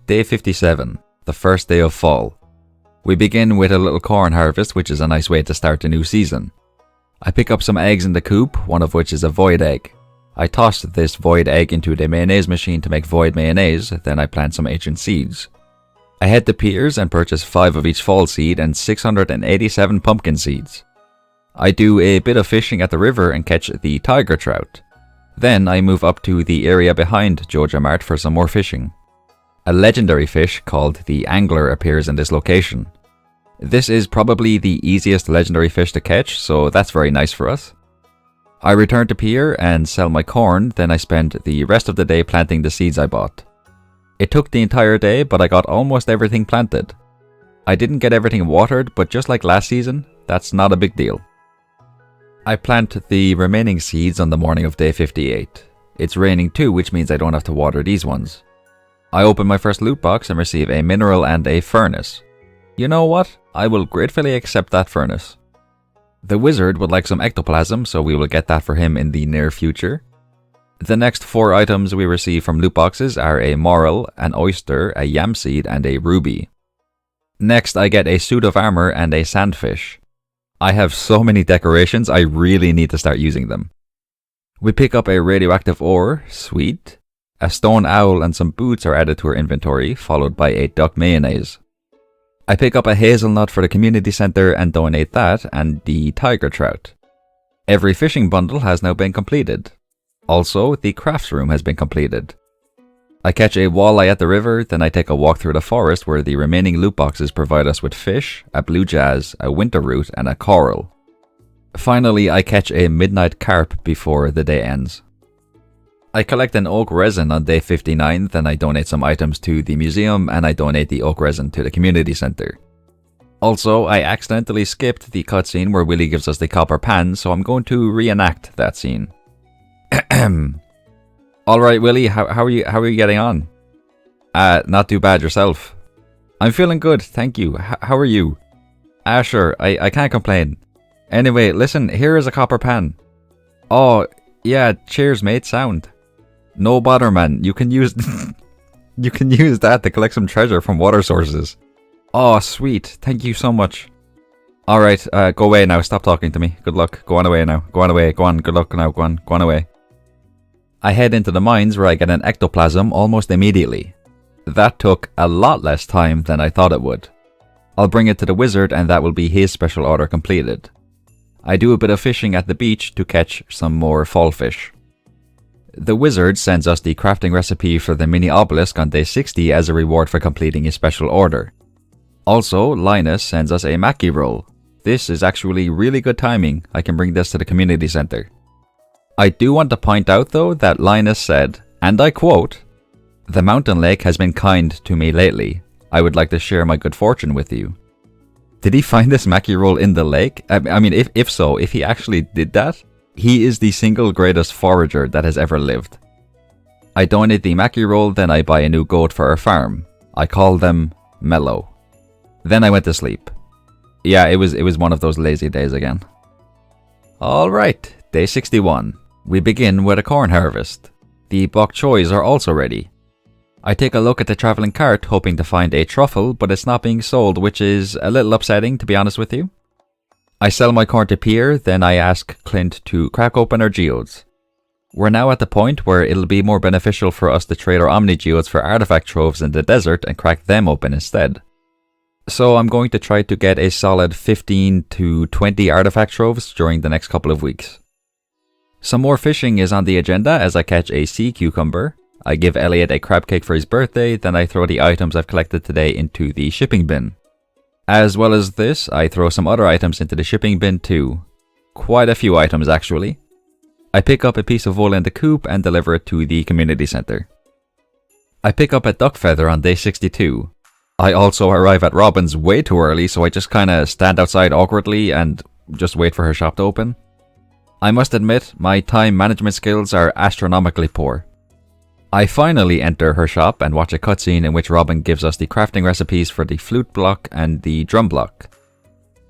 Day 57, the first day of fall. We begin with a little corn harvest, which is a nice way to start the new season. I pick up some eggs in the coop, one of which is a void egg. I toss this void egg into the mayonnaise machine to make void mayonnaise, then I plant some ancient seeds. I head to Piers and purchase 5 of each fall seed and 687 pumpkin seeds. I do a bit of fishing at the river and catch the tiger trout. Then I move up to the area behind Joja Mart for some more fishing. A legendary fish called the angler appears in this location. This is probably the easiest legendary fish to catch, so that's very nice for us. I return to Pier and sell my corn, then I spend the rest of the day planting the seeds I bought. It took the entire day, but I got almost everything planted. I didn't get everything watered, but just like last season, that's not a big deal. I plant the remaining seeds on the morning of day 58. It's raining too, which means I don't have to water these ones. I open my first loot box and receive a mineral and a furnace. You know what? I will gratefully accept that furnace. The wizard would like some ectoplasm, so we will get that for him in the near future. The next 4 items we receive from loot boxes are a moral, an oyster, a yam seed, and a ruby. Next, I get a suit of armor and a sandfish. I have so many decorations, I really need to start using them. We pick up a radioactive ore, sweet. A stone owl and some boots are added to our inventory, followed by a duck mayonnaise. I pick up a hazelnut for the community center and donate that and the tiger trout. Every fishing bundle has now been completed. Also, the crafts room has been completed. I catch a walleye at the river, then I take a walk through the forest where the remaining loot boxes provide us with fish, a blue jazz, a winter root, and a coral. Finally, I catch a midnight carp before the day ends. I collect an oak resin on day 59, then I donate some items to the museum and I donate the oak resin to the community center. Also, I accidentally skipped the cutscene where Willy gives us the copper pan, so I'm going to reenact that scene. Alright Willy, how are you getting on? Not too bad yourself. I'm feeling good, thank you. How are you? Sure, I can't complain. Anyway, listen, here is a copper pan. Oh, yeah, cheers mate, sound. No bother man, you can use you can use that to collect some treasure from water sources. Oh sweet, thank you so much. Alright, go away now, stop talking to me. Good luck, go on away now. Go on away, go on, good luck now, go on away. I head into the mines where I get an ectoplasm almost immediately. That took a lot less time than I thought it would. I'll bring it to the wizard and that will be his special order completed. I do a bit of fishing at the beach to catch some more fall fish. The wizard sends us the crafting recipe for the mini obelisk on day 60 as a reward for completing his special order. Also, Linus sends us a Mackie roll. This is actually really good timing, I can bring this to the community center. I do want to point out though that Linus said, and I quote, "The mountain lake has been kind to me lately. I would like to share my good fortune with you." Did he find this Mackie roll in the lake? I mean, if so, if he actually did that, he is the single greatest forager that has ever lived. I donate the Mackie roll, then I buy a new goat for our farm. I call them Mellow. Then I went to sleep. Yeah, it was one of those lazy days again. Alright, day 61. We begin with a corn harvest. The bok choys are also ready. I take a look at the travelling cart hoping to find a truffle, but it's not being sold, which is a little upsetting to be honest with you. I sell my corn to Pier, then I ask Clint to crack open our geodes. We're now at the point where it'll be more beneficial for us to trade our omni geodes for artifact troves in the desert and crack them open instead. So I'm going to try to get a solid 15 to 20 artifact troves during the next couple of weeks. Some more fishing is on the agenda as I catch a sea cucumber. I give Elliot a crab cake for his birthday, then I throw the items I've collected today into the shipping bin. As well as this, I throw some other items into the shipping bin too. Quite a few items actually. I pick up a piece of wool in the coop and deliver it to the community center. I pick up a duck feather on day 62. I also arrive at Robin's way too early, so I just kinda stand outside awkwardly and just wait for her shop to open. I must admit, my time management skills are astronomically poor. I finally enter her shop and watch a cutscene in which Robin gives us the crafting recipes for the flute block and the drum block.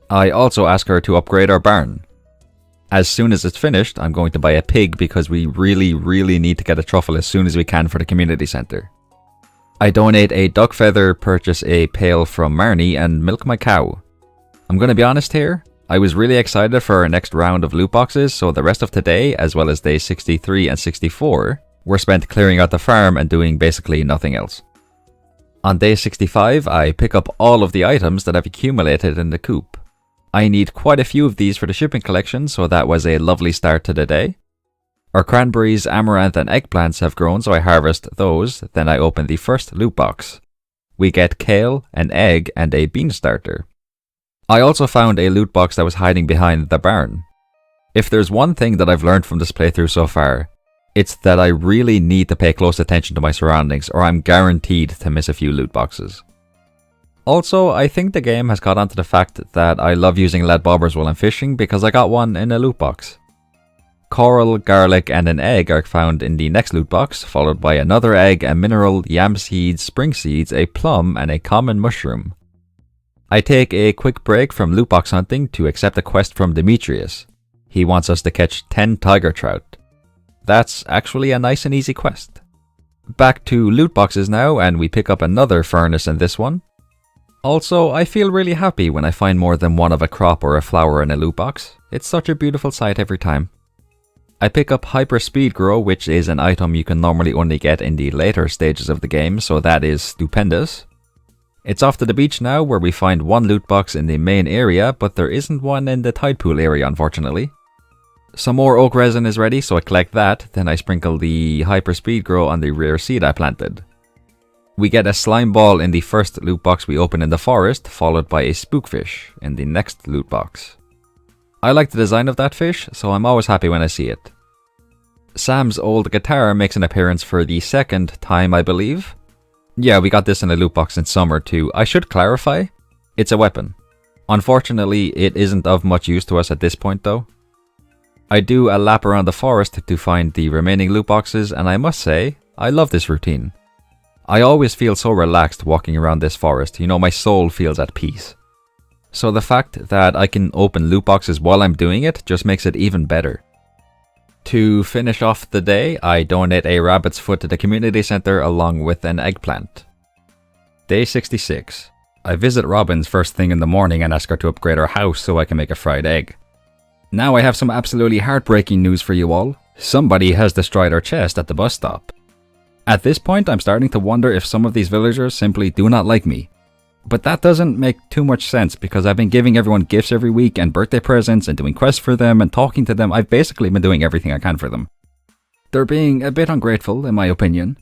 I also ask her to upgrade our barn. As soon as it's finished, I'm going to buy a pig because we really need to get a truffle as soon as we can for the community center. I donate a duck feather, purchase a pail from Marnie, and milk my cow. I'm gonna be honest here, I was really excited for our next round of loot boxes, so the rest of today, as well as days 63 and 64, were spent clearing out the farm and doing basically nothing else. On day 65, I pick up all of the items that I've accumulated in the coop. I need quite a few of these for the shipping collection, so that was a lovely start to the day. Our cranberries, amaranth and eggplants have grown, so I harvest those, then I open the first loot box. We get kale, an egg and a bean starter. I also found a loot box that was hiding behind the barn. If there's one thing that I've learned from this playthrough so far, it's that I really need to pay close attention to my surroundings or I'm guaranteed to miss a few loot boxes. Also, I think the game has caught on to the fact that I love using lead bobbers while I'm fishing because I got one in a loot box. Coral, garlic and an egg are found in the next loot box, followed by another egg, a mineral, yam seeds, spring seeds, a plum and a common mushroom. I take a quick break from loot box hunting to accept a quest from Demetrius. He wants us to catch 10 tiger trout. That's actually a nice and easy quest. Back to loot boxes now, and we pick up another furnace in this one. Also, I feel really happy when I find more than one of a crop or a flower in a loot box. It's such a beautiful sight every time. I pick up Hyper Speed Grow, which is an item you can normally only get in the later stages of the game, so that is stupendous. It's off to the beach now, where we find one loot box in the main area, but there isn't one in the tide pool area unfortunately. Some more oak resin is ready, so I collect that, then I sprinkle the Hyper Speed Grow on the rare seed I planted. We get a slime ball in the first loot box we open in the forest, followed by a spookfish in the next loot box. I like the design of that fish, so I'm always happy when I see it. Sam's old guitar makes an appearance for the second time, I believe. Yeah, we got this in a loot box in summer too. I should clarify, it's a weapon. Unfortunately, it isn't of much use to us at this point though. I do a lap around the forest to find the remaining loot boxes, and I must say, I love this routine. I always feel so relaxed walking around this forest, you know, my soul feels at peace. So the fact that I can open loot boxes while I'm doing it just makes it even better. To finish off the day, I donate a rabbit's foot to the community center along with an eggplant. Day 66. I visit Robin's first thing in the morning and ask her to upgrade our house so I can make a fried egg. Now I have some absolutely heartbreaking news for you all. Somebody has destroyed our chest at the bus stop. At this point, I'm starting to wonder if some of these villagers simply do not like me. But that doesn't make too much sense because I've been giving everyone gifts every week and birthday presents and doing quests for them and talking to them. I've basically been doing everything I can for them. They're being a bit ungrateful in my opinion.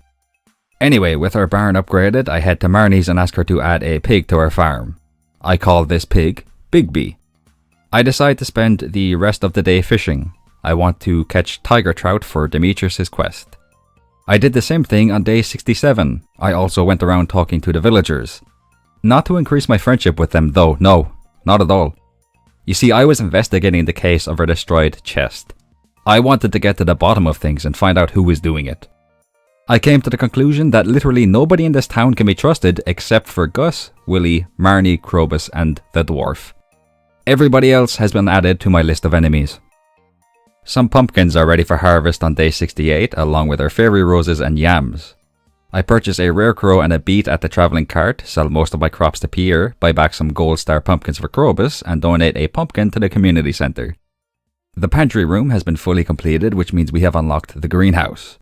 Anyway, with our barn upgraded, I head to Marnie's and ask her to add a pig to our farm. I call this pig Bigby. I decide to spend the rest of the day fishing. I want to catch tiger trout for Demetrius' quest. I did the same thing on day 67. I also went around talking to the villagers. Not to increase my friendship with them though, no, not at all. You see, I was investigating the case of our destroyed chest. I wanted to get to the bottom of things and find out who was doing it. I came to the conclusion that literally nobody in this town can be trusted except for Gus, Willie, Marnie, Krobus and the dwarf. Everybody else has been added to my list of enemies. Some pumpkins are ready for harvest on day 68 along with our fairy roses and yams. I purchase a rare crow and a beet at the travelling cart, sell most of my crops to Pierre, buy back some gold star pumpkins for Krobus, and donate a pumpkin to the community centre. The pantry room has been fully completed, which means we have unlocked the greenhouse.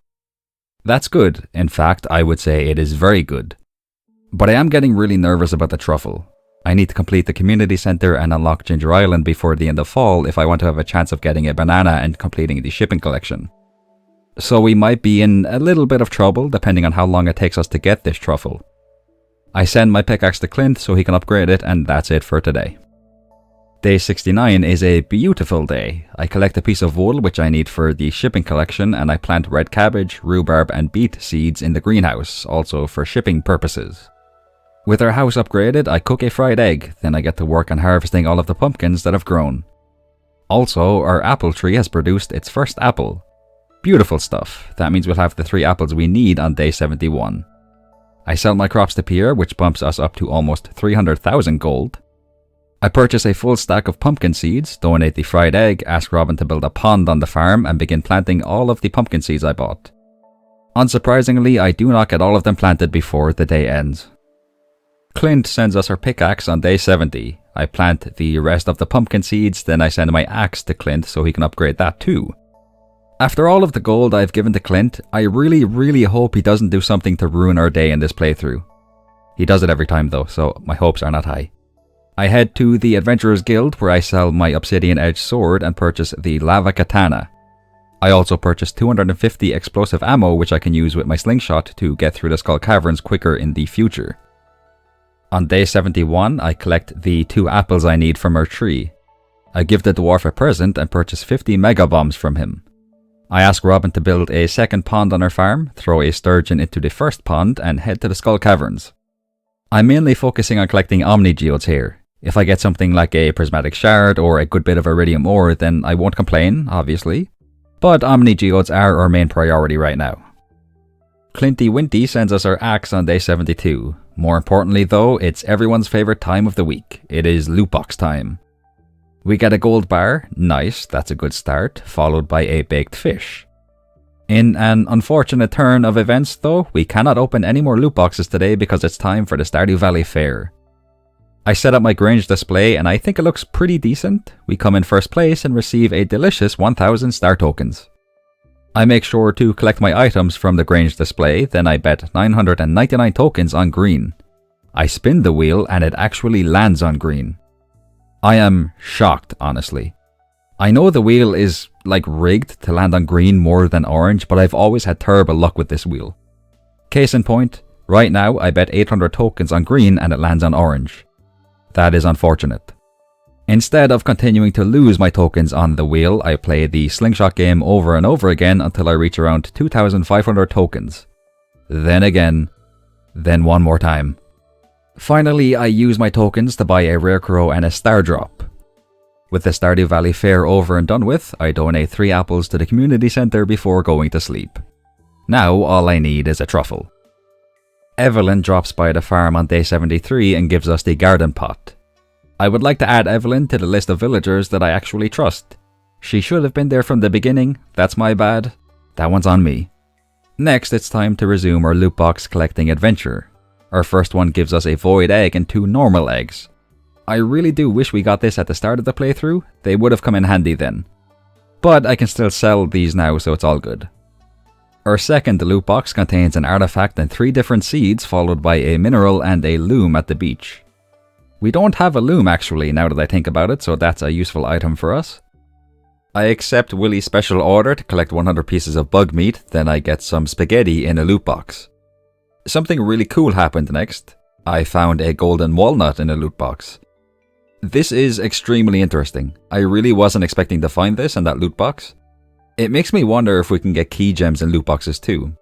That's good. In fact, I would say it is very good. But I am getting really nervous about the truffle. I need to complete the community centre and unlock Ginger Island before the end of fall if I want to have a chance of getting a banana and completing the shipping collection. So we might be in a little bit of trouble depending on how long it takes us to get this truffle. I send my pickaxe to Clint so he can upgrade it, and that's it for today. Day 69 is a beautiful day. I collect a piece of wool which I need for the shipping collection, and I plant red cabbage, rhubarb and beet seeds in the greenhouse, also for shipping purposes. With our house upgraded, I cook a fried egg, then I get to work on harvesting all of the pumpkins that have grown. Also, our apple tree has produced its first apple. Beautiful stuff. That means we'll have the 3 apples we need on day 71. I sell my crops to Pierre, which bumps us up to almost 300,000 gold. I purchase a full stack of pumpkin seeds, donate the fried egg, ask Robin to build a pond on the farm, and begin planting all of the pumpkin seeds I bought. Unsurprisingly, I do not get all of them planted before the day ends. Clint sends us our pickaxe on day 70. I plant the rest of the pumpkin seeds, then I send my axe to Clint so he can upgrade that too. After all of the gold I've given to Clint, I really hope he doesn't do something to ruin our day in this playthrough. He does it every time though, so my hopes are not high. I head to the Adventurers Guild where I sell my obsidian edged sword and purchase the lava katana. I also purchased 250 explosive ammo which I can use with my slingshot to get through the skull caverns quicker in the future. On day 71, I collect the 2 apples I need from our tree. I give the dwarf a present and purchase 50 mega bombs from him. I ask Robin to build a second pond on our farm, throw a sturgeon into the first pond, and head to the skull caverns. I'm mainly focusing on collecting omni geodes here. If I get something like a prismatic shard or a good bit of iridium ore, then I won't complain, obviously. But omni geodes are our main priority right now. Clinty Winty sends us our axe on day 72. More importantly though, it's everyone's favourite time of the week. It is loot box time. We get a gold bar, nice, that's a good start, followed by a baked fish. In an unfortunate turn of events though, we cannot open any more loot boxes today because it's time for the Stardew Valley Fair. I set up my Grange display and I think it looks pretty decent. We come in first place and receive a delicious 1000 star tokens. I make sure to collect my items from the Grange display, then I bet 999 tokens on green. I spin the wheel and it actually lands on green. I am shocked, honestly. I know the wheel is like rigged to land on green more than orange, but I've always had terrible luck with this wheel. Case in point, right now I bet 800 tokens on green and it lands on orange. That is unfortunate. Instead of continuing to lose my tokens on the wheel, I play the slingshot game over and over again until I reach around 2,500 tokens. Then again, then one more time. Finally, I use my tokens to buy a rare crow and a star drop. With the Stardew Valley Fair over and done with, I donate 3 apples to the community centre before going to sleep. Now all I need is a truffle. Evelyn drops by the farm on day 73 and gives us the garden pot. I would like to add Evelyn to the list of villagers that I actually trust. She should have been there from the beginning, that's my bad. That one's on me. Next, it's time to resume our loot box collecting adventure. Our first one gives us a void egg and 2 normal eggs. I really do wish we got this at the start of the playthrough, they would have come in handy then. But I can still sell these now, so it's all good. Our second loot box contains an artifact and 3 different seeds, followed by a mineral and a loom at the beach. We don't have a loom actually, now that I think about it, so that's a useful item for us. I accept Willie's special order to collect 100 pieces of bug meat, then I get some spaghetti in a loot box. Something really cool happened next. I found a golden walnut in a loot box. This is extremely interesting. I really wasn't expecting to find this in that loot box. It makes me wonder if we can get key gems in loot boxes too.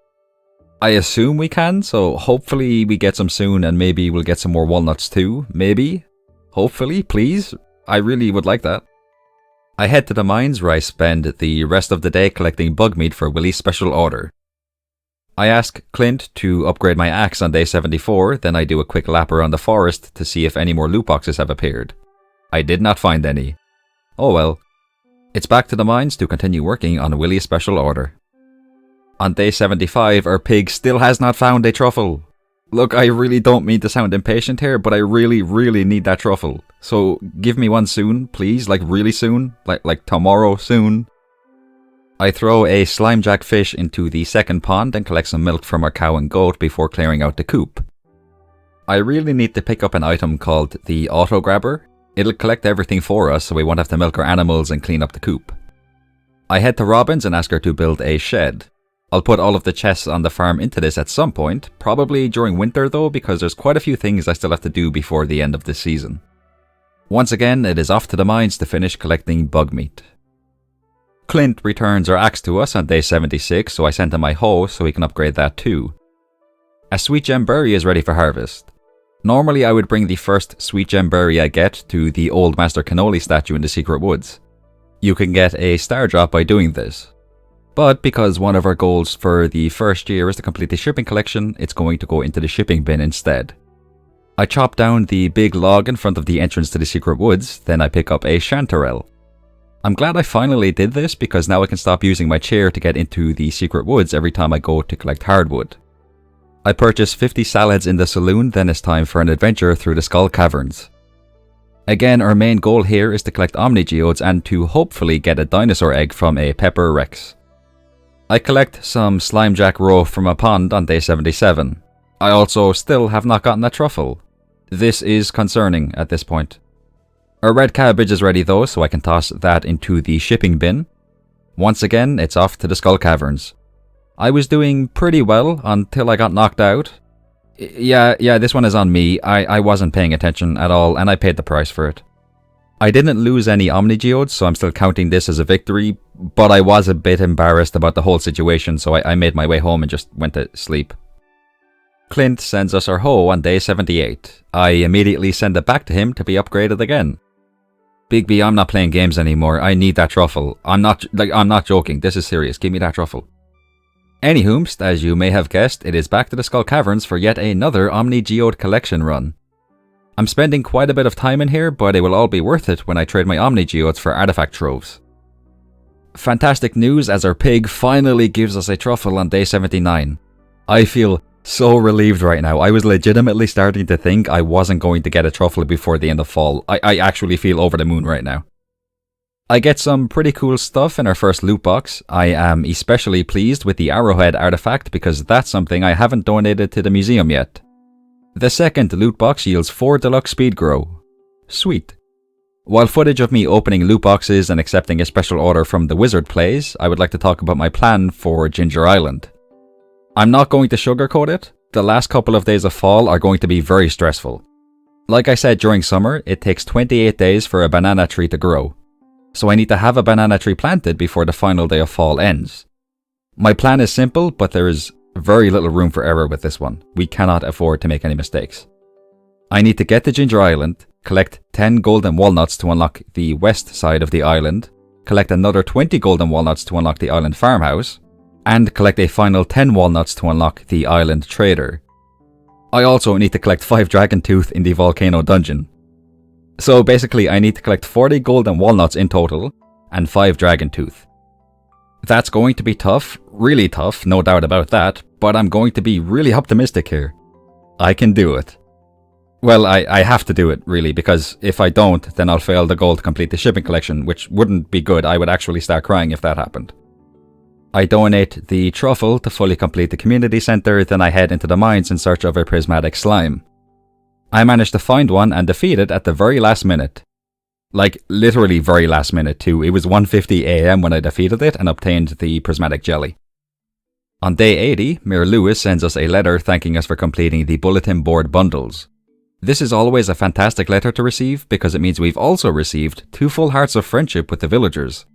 I assume we can, so hopefully we get some soon and maybe we'll get some more walnuts too, maybe? Hopefully, please? I really would like that. I head to the mines where I spend the rest of the day collecting bug meat for Willie's special order. I ask Clint to upgrade my axe on day 74, then I do a quick lap around the forest to see if any more loot boxes have appeared. I did not find any. Oh well. It's back to the mines to continue working on Willie's special order. On day 75, our pig still has not found a truffle. Look, I really don't mean to sound impatient here, but I really need that truffle. So give me one soon, please, like really soon, like tomorrow soon. I throw a slimejack fish into the second pond and collect some milk from our cow and goat before clearing out the coop. I really need to pick up an item called the auto grabber. It'll collect everything for us so we won't have to milk our animals and clean up the coop. I head to Robin's and ask her to build a shed. I'll put all of the chests on the farm into this at some point, probably during winter though, because there's quite a few things I still have to do before the end of this season. Once again, it is off to the mines to finish collecting bug meat. Clint returns our axe to us on day 76, so I sent him my hoe so he can upgrade that too. A sweet gem berry is ready for harvest. Normally I would bring the first sweet gem berry I get to the old Master Cannoli statue in the secret woods. You can get a star drop by doing this. But because one of our goals for the first year is to complete the shipping collection, it's going to go into the shipping bin instead. I chop down the big log in front of the entrance to the secret woods, then I pick up a chanterelle. I'm glad I finally did this because now I can stop using my chair to get into the secret woods every time I go to collect hardwood. I purchased 50 salads in the saloon, then it's time for an adventure through the Skull Caverns. Again, our main goal here is to collect Omni Geodes and to hopefully get a dinosaur egg from a Pepper Rex. I collect some Slimejack roe from a pond on day 77. I also still have not gotten a truffle. This is concerning at this point. Our red cabbage is ready though, so I can toss that into the shipping bin. Once again, it's off to the Skull Caverns. I was doing pretty well until I got knocked out. Yeah, this one is on me. I wasn't paying attention at all, and I paid the price for it. I didn't lose any Omni Geodes, so I'm still counting this as a victory, but I was a bit embarrassed about the whole situation, so I made my way home and just went to sleep. Clint sends us our hoe on day 78. I immediately send it back to him to be upgraded again. Bigby, I'm not playing games anymore. I need that truffle. I'm not joking. This is serious. Give me that truffle. Anywhomst, as you may have guessed, it is back to the Skull Caverns for yet another Omni Geode collection run. I'm spending quite a bit of time in here, but it will all be worth it when I trade my Omni Geodes for artifact troves. Fantastic news as our pig finally gives us a truffle on day 79. I feel so relieved right now. I was legitimately starting to think I wasn't going to get a truffle before the end of fall. I actually feel over the moon right now. I get some pretty cool stuff in our first loot box. I am especially pleased with the arrowhead artifact because that's something I haven't donated to the museum yet. The second loot box yields 4 deluxe speed grow. Sweet. While footage of me opening loot boxes and accepting a special order from the wizard plays, I would like to talk about my plan for Ginger Island. I'm not going to sugarcoat it. The last couple of days of fall are going to be very stressful. Like I said during summer, it takes 28 days for a banana tree to grow. So I need to have a banana tree planted before the final day of fall ends. My plan is simple, but there is very little room for error with this one. We cannot afford to make any mistakes. I need to get to Ginger Island, collect 10 golden walnuts to unlock the west side of the island, collect another 20 golden walnuts to unlock the island farmhouse, and collect a final 10 walnuts to unlock the island trader. I also need to collect 5 dragon tooth in the volcano dungeon. So basically I need to collect 40 golden walnuts in total, and 5 dragon tooth. That's going to be tough, really tough, no doubt about that, but I'm going to be really optimistic here. I can do it. Well, I have to do it, really, because if I don't, then I'll fail the goal to complete the shipping collection, which wouldn't be good. I would actually start crying if that happened. I donate the truffle to fully complete the community center, then I head into the mines in search of a prismatic slime. I managed to find one and defeat it at the very last minute. Like, literally very last minute too. It was 1:50 AM when I defeated it and obtained the prismatic jelly. On day 80, Mayor Lewis sends us a letter thanking us for completing the bulletin board bundles. This is always a fantastic letter to receive because it means we've also received 2 full hearts of friendship with the villagers.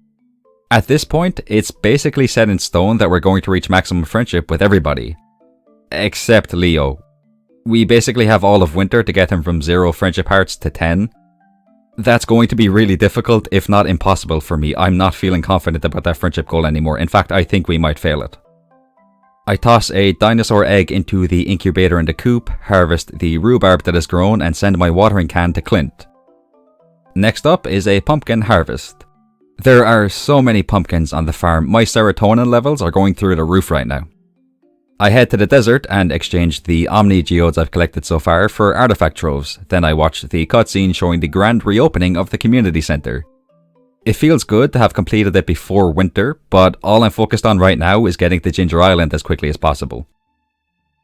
At this point, it's basically set in stone that we're going to reach maximum friendship with everybody. Except Leo. We basically have all of winter to get him from 0 friendship hearts to 10. That's going to be really difficult, if not impossible for me. I'm not feeling confident about that friendship goal anymore. In fact, I think we might fail it. I toss a dinosaur egg into the incubator in the coop, harvest the rhubarb that has grown, and send my watering can to Clint. Next up is a pumpkin harvest. There are so many pumpkins on the farm. My serotonin levels are going through the roof right now. I head to the desert and exchange the Omni Geodes I've collected so far for artifact troves. Then I watch the cutscene showing the grand reopening of the community center. It feels good to have completed it before winter, but all I'm focused on right now is getting to Ginger Island as quickly as possible.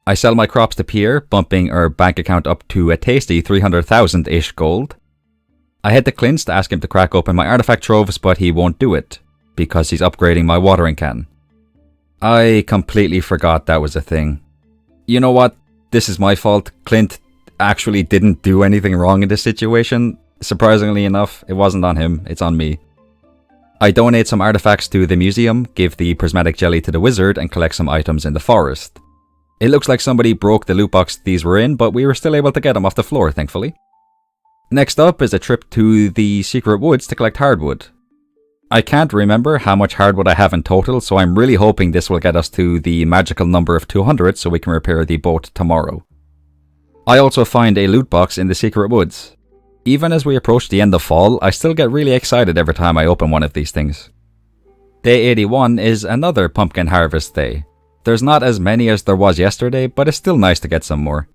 I sell my crops to Pierre, bumping our bank account up to a tasty 300,000-ish gold. I head to Clint's to ask him to crack open my artifact troves, but he won't do it, because he's upgrading my watering can. I completely forgot that was a thing. You know what? This is my fault. Clint actually didn't do anything wrong in this situation. Surprisingly enough, it wasn't on him, it's on me. I donate some artifacts to the museum, give the prismatic jelly to the wizard, and collect some items in the forest. It looks like somebody broke the loot box these were in, but we were still able to get them off the floor, thankfully. Next up is a trip to the secret woods to collect hardwood. I can't remember how much hardwood I have in total, so I'm really hoping this will get us to the magical number of 200 so we can repair the boat tomorrow. I also find a loot box in the secret woods. Even as we approach the end of fall, I still get really excited every time I open one of these things. Day 81 is another pumpkin harvest day. There's not as many as there was yesterday, but it's still nice to get some more.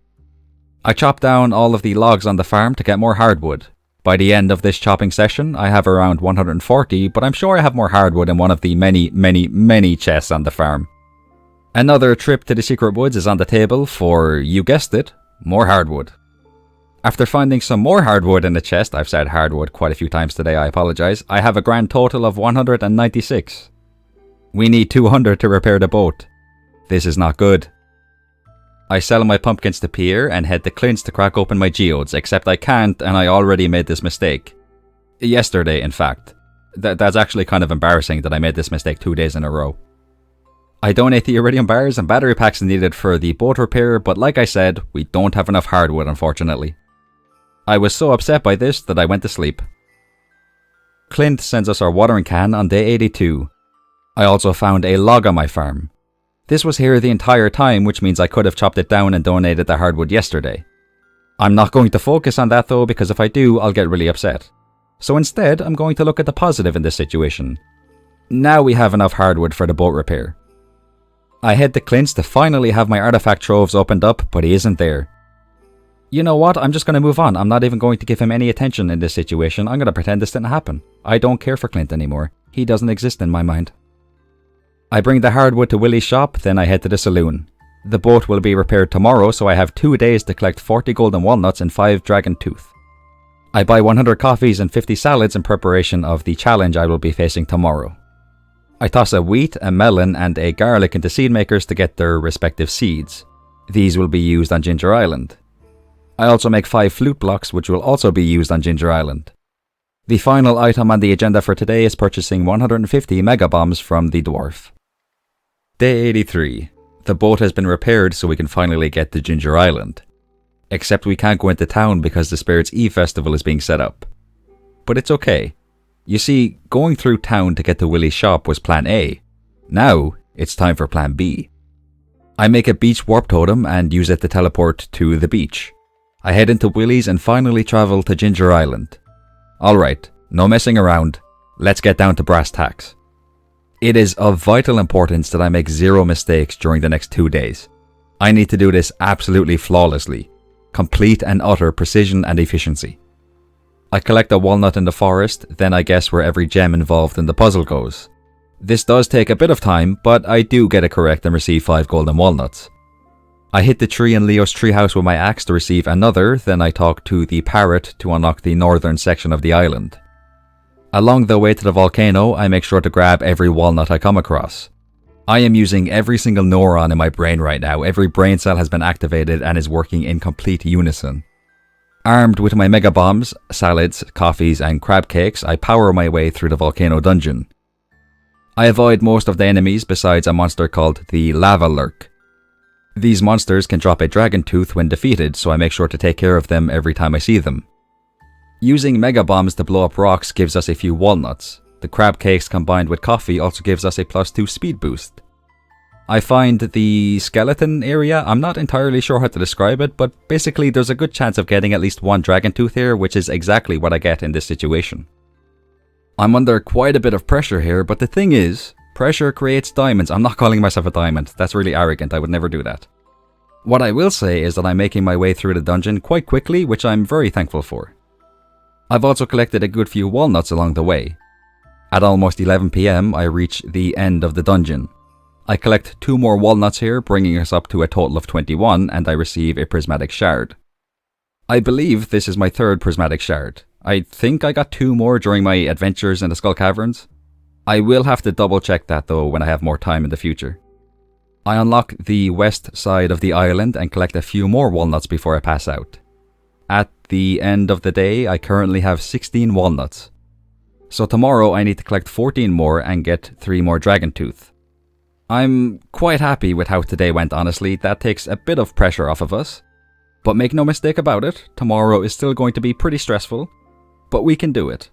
I chopped down all of the logs on the farm to get more hardwood. By the end of this chopping session, I have around 140, but I'm sure I have more hardwood in one of the many chests on the farm. Another trip to the secret woods is on the table for, you guessed it, more hardwood. After finding some more hardwood in the chest, I've said hardwood quite a few times today, I apologise, I have a grand total of 196. We need 200 to repair the boat. This is not good. I sell my pumpkins to Pierre and head to Clint's to crack open my geodes, except I can't and I already made this mistake. Yesterday, in fact. That's actually kind of embarrassing that I made this mistake 2 days in a row. I donate the iridium bars and battery packs needed for the boat repair, but like I said, we don't have enough hardwood unfortunately. I was so upset by this that I went to sleep. Clint sends us our watering can on day 82. I also found a log on my farm. This was here the entire time, which means I could have chopped it down and donated the hardwood yesterday. I'm not going to focus on that though, because if I do, I'll get really upset. So instead, I'm going to look at the positive in this situation. Now we have enough hardwood for the boat repair. I head to Clint's to finally have my artifact troves opened up, but he isn't there. You know what, I'm just going to move on. I'm not even going to give him any attention in this situation. I'm going to pretend this didn't happen. I don't care for Clint anymore. He doesn't exist in my mind. I bring the hardwood to Willie's shop, then I head to the saloon. The boat will be repaired tomorrow, so I have 2 days to collect 40 golden walnuts and 5 dragon tooth. I buy 100 coffees and 50 salads in preparation of the challenge I will be facing tomorrow. I toss a wheat, a melon and a garlic into seed makers to get their respective seeds. These will be used on Ginger Island. I also make 5 flute blocks which will also be used on Ginger Island. The final item on the agenda for today is purchasing 150 mega bombs from the dwarf. Day 83. The boat has been repaired so we can finally get to Ginger Island. Except we can't go into town because the Spirits Eve festival is being set up. But it's okay. You see, going through town to get to Willie's shop was plan A. Now, it's time for plan B. I make a beach warp totem and use it to teleport to the beach. I head into Willie's and finally travel to Ginger Island. Alright, no messing around. Let's get down to brass tacks. It is of vital importance that I make 0 mistakes during the next 2 days. I need to do this absolutely flawlessly. Complete and utter precision and efficiency. I collect a walnut in the forest, then I guess where every gem involved in the puzzle goes. This does take a bit of time, but I do get it correct and receive 5 golden walnuts. I hit the tree in Leo's treehouse with my axe to receive another, then I talk to the parrot to unlock the northern section of the island. Along the way to the volcano, I make sure to grab every walnut I come across. I am using every single neuron in my brain right now. Every brain cell has been activated and is working in complete unison. Armed with my mega bombs, salads, coffees and crab cakes, I power my way through the volcano dungeon. I avoid most of the enemies besides a monster called the Lava Lurk. These monsters can drop a dragon tooth when defeated, so I make sure to take care of them every time I see them. Using mega bombs to blow up rocks gives us a few walnuts. The crab cakes combined with coffee also gives us a +2 speed boost. I find the skeleton area, I'm not entirely sure how to describe it, but basically there's a good chance of getting at least 1 dragon tooth here, which is exactly what I get in this situation. I'm under quite a bit of pressure here, but the thing is, pressure creates diamonds. I'm not calling myself a diamond, that's really arrogant, I would never do that. What I will say is that I'm making my way through the dungeon quite quickly, which I'm very thankful for. I've also collected a good few walnuts along the way. At almost 11 PM, I reach the end of the dungeon. I collect 2 more walnuts here, bringing us up to a total of 21, and I receive a prismatic shard. I believe this is my 3rd prismatic shard. I think I got 2 more during my adventures in the Skull Caverns. I will have to double check that though when I have more time in the future. I unlock the west side of the island and collect a few more walnuts before I pass out. At the end of the day, I currently have 16 walnuts. So tomorrow I need to collect 14 more and get 3 more dragon tooth. I'm quite happy with how today went, honestly. That takes a bit of pressure off of us. But make no mistake about it, tomorrow is still going to be pretty stressful. But we can do it.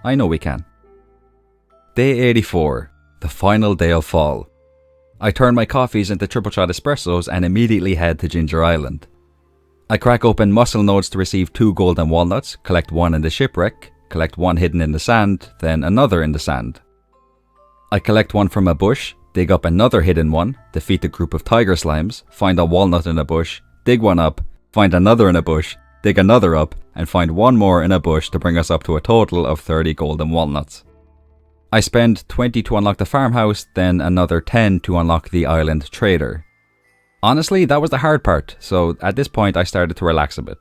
I know we can. Day 84. The final day of fall. I turn my coffees into triple shot espressos and immediately head to Ginger Island. I crack open muscle nodes to receive 2 golden walnuts, collect 1 in the shipwreck, collect 1 hidden in the sand, then another in the sand. I collect 1 from a bush, dig up another hidden one, defeat a group of tiger slimes, find a walnut in a bush, dig 1 up, find another in a bush, dig another up, and find 1 more in a bush to bring us up to a total of 30 golden walnuts. I spend 20 to unlock the farmhouse, then another 10 to unlock the island trader. Honestly, that was the hard part, so at this point I started to relax a bit.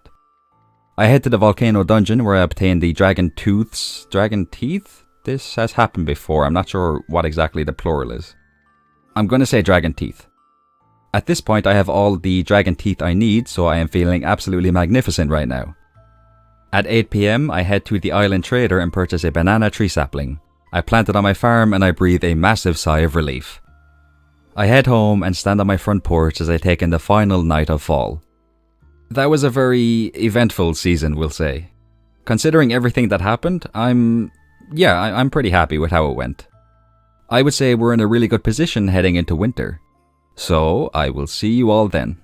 I head to the volcano dungeon where I obtain the dragon teeth? This has happened before, I'm not sure what exactly the plural is. I'm gonna say dragon teeth. At this point I have all the dragon teeth I need, so I am feeling absolutely magnificent right now. At 8 PM I head to the island trader and purchase a banana tree sapling. I plant it on my farm and I breathe a massive sigh of relief. I head home and stand on my front porch as I take in the final night of fall. That was a very eventful season, we'll say. Considering everything that happened, I'm pretty happy with how it went. I would say we're in a really good position heading into winter. So, I will see you all then.